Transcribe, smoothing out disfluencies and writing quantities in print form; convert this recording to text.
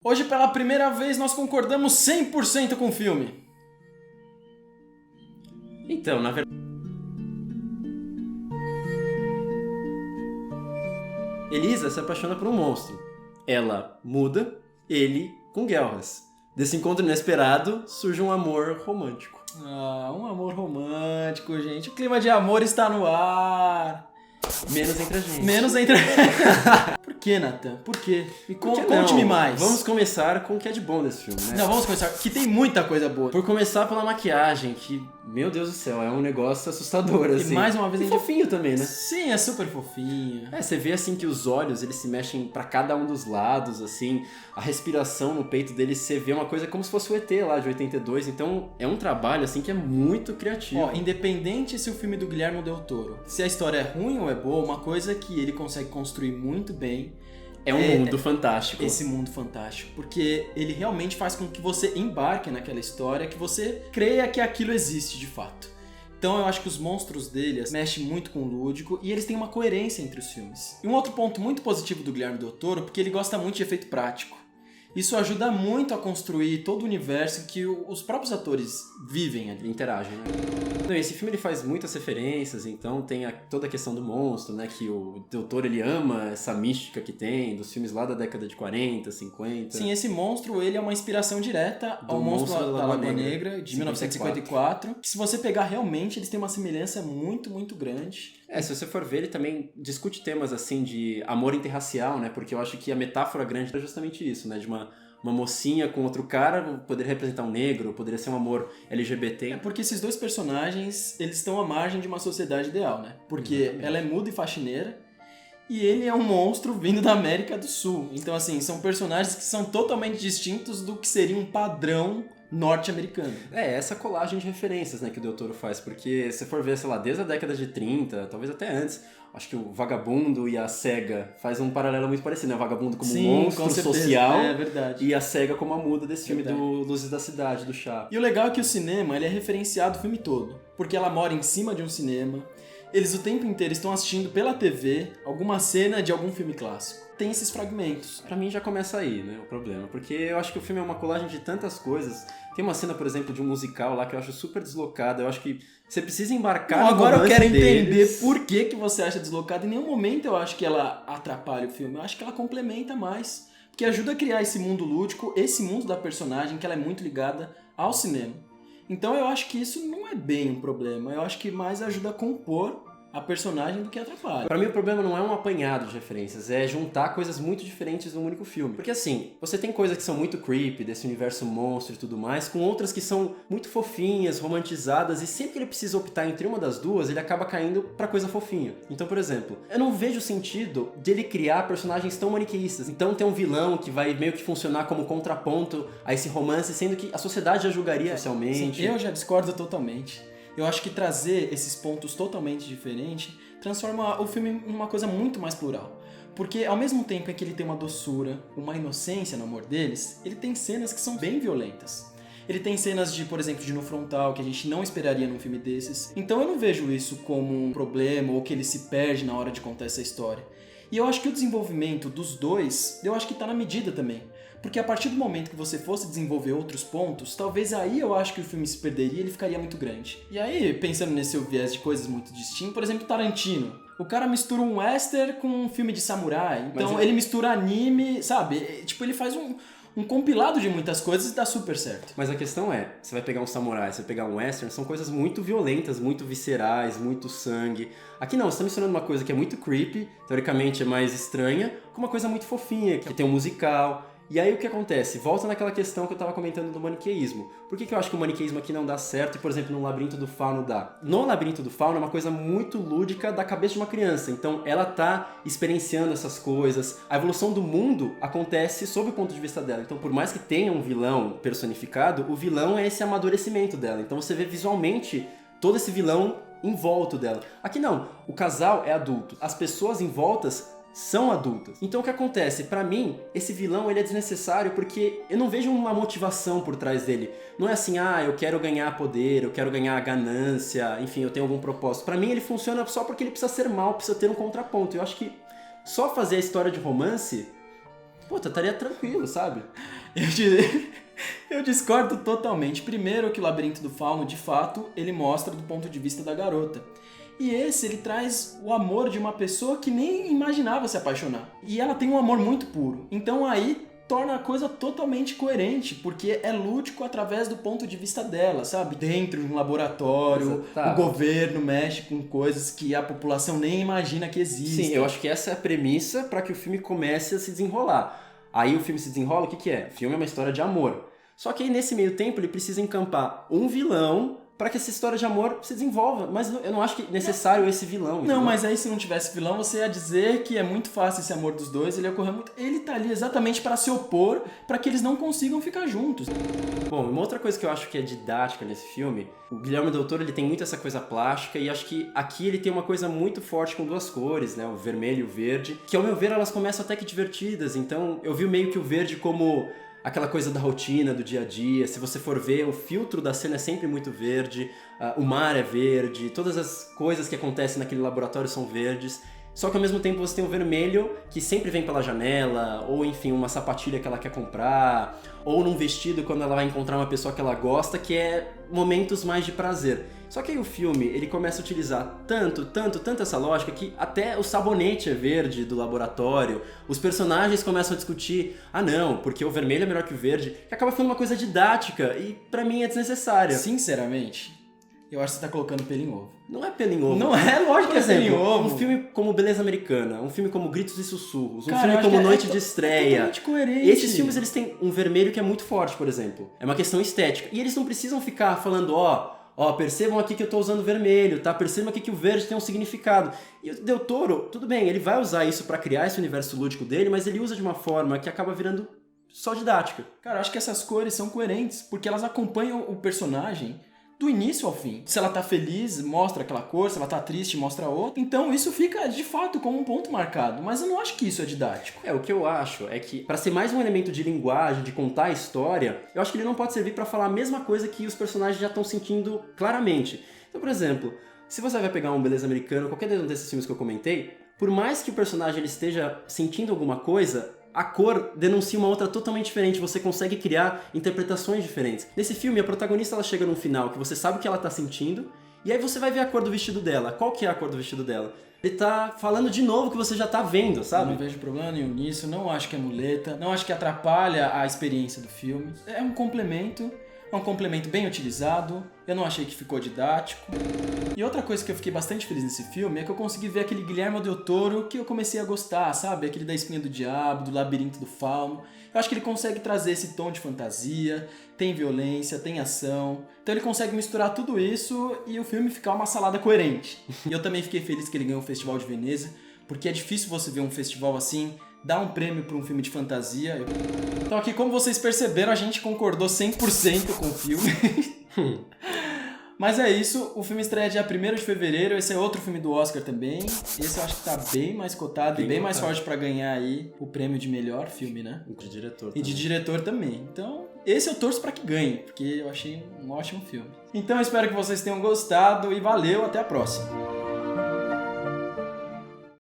Hoje, pela primeira vez, nós concordamos 100% com o filme. Então, na verdade, Elisa se apaixona por um monstro. Ela muda, ele com Gelras. Desse encontro inesperado surge um amor romântico. Ah, um amor romântico, gente. O clima de amor está no ar. Menos entre a gente. Menos entre... Por que, Nathan? Por quê? Conte-me mais. Vamos começar com o que é de bom desse filme, né? Não, vamos começar, que tem muita coisa boa. Por começar pela maquiagem, que, meu Deus do céu, é um negócio assustador, assim. E mais uma vez e fofinho também, né? Sim, é super fofinho. Você vê assim que os olhos, eles se mexem pra cada um dos lados, assim. A respiração no peito dele, você vê uma coisa como se fosse o ET lá de 82. Então, é um trabalho, assim, que é muito criativo. Ó, independente se o filme do Guillermo del Toro, se a história é ruim ou é boa, uma coisa que ele consegue construir muito bem é um mundo fantástico. Esse mundo fantástico. Porque ele realmente faz com que você embarque naquela história, que você creia que aquilo existe de fato. Então eu acho que os monstros dele mexem muito com o lúdico e eles têm uma coerência entre os filmes. E um outro ponto muito positivo do Guillermo del Toro, porque ele gosta muito de efeito prático. Isso ajuda muito a construir todo o universo que os próprios atores vivem ali, interagem, né? Esse filme ele faz muitas referências, então tem toda a questão do monstro, né? Que o Del Toro ele ama essa mística que tem dos filmes lá da década de 40, 50. Sim, esse monstro ele é uma inspiração direta ao monstro da Lagoa Negra de 1954. Que se você pegar realmente, eles têm uma semelhança muito, muito grande. Se você for ver, ele também discute temas assim de amor interracial, né? Porque eu acho que a metáfora grande é justamente isso, né? De uma mocinha com outro cara, poderia representar um negro, poderia ser um amor LGBT. Porque esses dois personagens, eles estão à margem de uma sociedade ideal, né? Porque exatamente. Ela é muda e faxineira, e ele é um monstro vindo da América do Sul. Então, assim, são personagens que são totalmente distintos do que seria um padrão norte-americano. Essa colagem de referências, né, que o Del Toro faz, porque se for ver, sei lá, desde a década de 30, talvez até antes, acho que o Vagabundo e a Cega faz um paralelo muito parecido, né? O Vagabundo como um monstro social e a Cega como a muda desse filme do Luzes da Cidade, do Chaplin. E o legal é que o cinema, ele é referenciado o filme todo, porque ela mora em cima de um cinema, eles o tempo inteiro estão assistindo pela TV alguma cena de algum filme clássico. Tem esses fragmentos. Pra mim já começa aí, né, o problema, porque eu acho que o filme é uma colagem de tantas coisas. Tem uma cena, por exemplo, de um musical lá que eu acho super deslocada. Eu acho que você precisa embarcar no agora eu quero entender deles. Por que você acha deslocada. Em nenhum momento eu acho que ela atrapalha o filme. Eu acho que ela complementa mais. Porque ajuda a criar esse mundo lúdico, esse mundo da personagem, que ela é muito ligada ao cinema. Então eu acho que isso não é bem um problema. Eu acho que mais ajuda a compor a personagem do que atrapalha. Pra mim o problema não é um apanhado de referências, é juntar coisas muito diferentes num único filme. Porque assim, você tem coisas que são muito creepy, desse universo monstro e tudo mais, com outras que são muito fofinhas, romantizadas, e sempre que ele precisa optar entre uma das duas, ele acaba caindo pra coisa fofinha. Então, por exemplo, eu não vejo sentido dele criar personagens tão maniqueístas. Então tem um vilão que vai meio que funcionar como contraponto a esse romance, sendo que a sociedade já julgaria socialmente. Sim, eu já discordo totalmente. Eu acho que trazer esses pontos totalmente diferentes transforma o filme em uma coisa muito mais plural. Porque ao mesmo tempo em que ele tem uma doçura, uma inocência no amor deles, ele tem cenas que são bem violentas. Ele tem cenas de, por exemplo, de no frontal, que a gente não esperaria num filme desses. Então eu não vejo isso como um problema ou que ele se perde na hora de contar essa história. E eu acho que o desenvolvimento dos dois, eu acho que tá na medida também. Porque a partir do momento que você fosse desenvolver outros pontos, talvez aí eu acho que o filme se perderia e ele ficaria muito grande. E aí, pensando nesse seu viés de coisas muito distintas, por exemplo, Tarantino. O cara mistura um western com um filme de samurai. Então ele mistura anime, sabe? Tipo, ele faz um compilado de muitas coisas e dá super certo. Mas a questão é, você vai pegar um samurai, você vai pegar um western, são coisas muito violentas, muito viscerais, muito sangue. Aqui não, você tá mencionando uma coisa que é muito creepy, teoricamente é mais estranha, com uma coisa muito fofinha, que tem um musical. E aí o que acontece? Volta naquela questão que eu tava comentando do maniqueísmo. Por que eu acho que o maniqueísmo aqui não dá certo e, por exemplo, no Labirinto do Fauno dá? No Labirinto do Fauno é uma coisa muito lúdica da cabeça de uma criança. Então ela tá experienciando essas coisas. A evolução do mundo acontece sob o ponto de vista dela. Então por mais que tenha um vilão personificado, o vilão é esse amadurecimento dela. Então você vê visualmente todo esse vilão em volta dela. Aqui não, o casal é adulto. As pessoas em voltas são adultas. Então o que acontece? Pra mim, esse vilão ele é desnecessário porque eu não vejo uma motivação por trás dele. Não é assim, eu quero ganhar poder, eu quero ganhar ganância, enfim, eu tenho algum propósito. Pra mim ele funciona só porque ele precisa ser mal, precisa ter um contraponto. Eu acho que só fazer a história de romance Pô, eu estaria tranquilo, sabe? Eu discordo totalmente. Primeiro que o Labirinto do Fauno, de fato, ele mostra do ponto de vista da garota. E ele traz o amor de uma pessoa que nem imaginava se apaixonar. E ela tem um amor muito puro. Então aí torna a coisa totalmente coerente, porque é lúdico através do ponto de vista dela, sabe? Dentro de um laboratório, o governo mexe com coisas que a população nem imagina que existem. Sim, eu acho que essa é a premissa para que o filme comece a se desenrolar. Aí o filme se desenrola, o que é? O filme é uma história de amor. Só que aí nesse meio tempo ele precisa encampar um vilão para que essa história de amor se desenvolva. Mas eu não acho que é necessário esse vilão. Não, entendeu? mas aí se não tivesse vilão, você ia dizer que é muito fácil esse amor dos dois, ele ia ocorrer muito... Ele tá ali exatamente para se opor, para que eles não consigam ficar juntos. Bom, uma outra coisa que eu acho que é didática nesse filme, o Guilherme Del Toro, ele tem muito essa coisa plástica, e acho que aqui ele tem uma coisa muito forte com duas cores, né? O vermelho e o verde, que ao meu ver elas começam até que divertidas. Então eu vi meio que o verde como aquela coisa da rotina, do dia a dia. Se você for ver, o filtro da cena é sempre muito verde, o mar é verde, todas as coisas que acontecem naquele laboratório são verdes. Só que ao mesmo tempo você tem o vermelho, que sempre vem pela janela, ou enfim, uma sapatilha que ela quer comprar, ou num vestido quando ela vai encontrar uma pessoa que ela gosta, que é momentos mais de prazer. Só que aí o filme, ele começa a utilizar tanto essa lógica que até o sabonete é verde do laboratório, os personagens começam a discutir, não, porque o vermelho é melhor que o verde, que acaba ficando uma coisa didática e pra mim é desnecessária. Sinceramente, eu acho que você tá colocando pelo em ovo. Não é pelo em ovo. Não é, lógico que é pelo em ovo. Um filme como Beleza Americana, um filme como Gritos e Sussurros, um Cara, filme como Noite de É Estreia. totalmente coerente. Esses filmes, eles têm um vermelho que é muito forte, por exemplo. É uma questão estética. E eles não precisam ficar falando, percebam aqui que eu tô usando vermelho, tá? Percebam aqui que o verde tem um significado. E o Del Toro, tudo bem, ele vai usar isso pra criar esse universo lúdico dele, mas ele usa de uma forma que acaba virando só didática. Cara, eu acho que essas cores são coerentes, porque elas acompanham o personagem do início ao fim. Se ela tá feliz, mostra aquela cor, se ela tá triste, mostra outra. Então isso fica, de fato, como um ponto marcado. Mas eu não acho que isso é didático. O que eu acho é que, pra ser mais um elemento de linguagem, de contar a história, eu acho que ele não pode servir pra falar a mesma coisa que os personagens já estão sentindo claramente. Então, por exemplo, se você vai pegar um Beleza Americana, qualquer desses filmes que eu comentei, por mais que o personagem ele esteja sentindo alguma coisa, a cor denuncia uma outra totalmente diferente, você consegue criar interpretações diferentes. Nesse filme, a protagonista ela chega num final que você sabe o que ela tá sentindo, e aí você vai ver a cor do vestido dela. Qual que é a cor do vestido dela? Ele tá falando de novo o que você já tá vendo, sabe? Eu não vejo problema nenhum nisso, não acho que é muleta, não acho que atrapalha a experiência do filme. É um complemento bem utilizado, eu não achei que ficou didático. E outra coisa que eu fiquei bastante feliz nesse filme é que eu consegui ver aquele Guilherme Del Toro que eu comecei a gostar, sabe? Aquele da Espinha do Diabo, do Labirinto do Fauno. Eu acho que ele consegue trazer esse tom de fantasia, tem violência, tem ação. Então ele consegue misturar tudo isso e o filme ficar uma salada coerente. E eu também fiquei feliz que ele ganhou o Festival de Veneza, porque é difícil você ver um festival assim, dar um prêmio para um filme de fantasia. Então aqui, como vocês perceberam, a gente concordou 100% com o filme. Mas é isso, o filme estreia dia 1º de fevereiro, esse é outro filme do Oscar também. Esse eu acho que tá bem mais cotado e bem mais forte pra ganhar aí o prêmio de melhor filme, né? De diretor também. E de diretor também. Então, esse eu torço pra que ganhe, porque eu achei um ótimo filme. Então eu espero que vocês tenham gostado e valeu, até a próxima!